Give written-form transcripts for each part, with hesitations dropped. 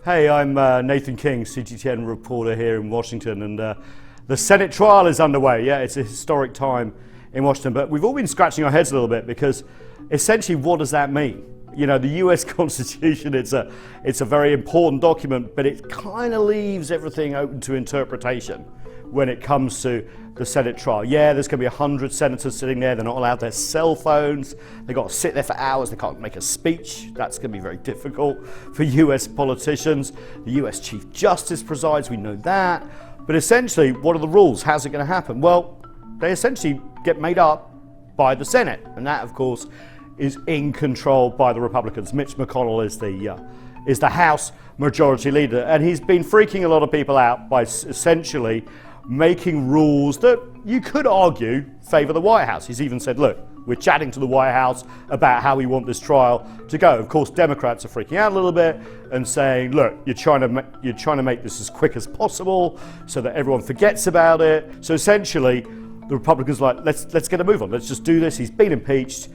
Hey, I'm Nathan King, CGTN reporter here in Washington, and the Senate trial is underway. Yeah, it's a historic time in Washington, but we've all been scratching our heads a little bit because essentially what does that mean? You know, the US Constitution, it's a very important document, but it kind of leaves everything open to interpretation when it comes to the Senate trial. Yeah, there's going to be 100 senators sitting there. They're not allowed their cell phones. They've got to sit there for hours. They can't make a speech. That's going to be very difficult for US politicians. The US Chief Justice presides. We know that. But essentially, what are the rules? How's it going to happen? Well, they essentially get made up by the Senate. And that, of course, is in control by the Republicans. Mitch McConnell is the House Majority Leader. And he's been freaking a lot of people out by essentially making rules that you could argue favor the White House. He's even said, look, we're chatting to the White House about how we want this trial to go. Of course, Democrats are freaking out a little bit and saying, look, you're trying to make this as quick as possible so that everyone forgets about it. So essentially, the Republicans are like, let's get a move on. Let's just do this. He's been impeached.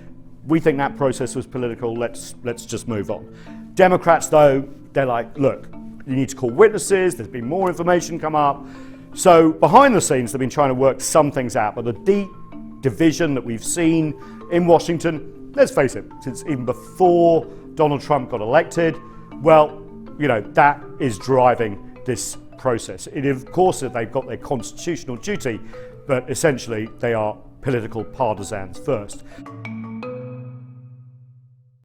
We think that process was political. Let's just move on. Democrats, though, they're like, look, you need to call witnesses. There's been more information come up. So behind the scenes, they've been trying to work some things out, but the deep division that we've seen in Washington, let's face it, since even before Donald Trump got elected, well, you know, that is driving this process. Of course, they've got their constitutional duty, but essentially they are political partisans first.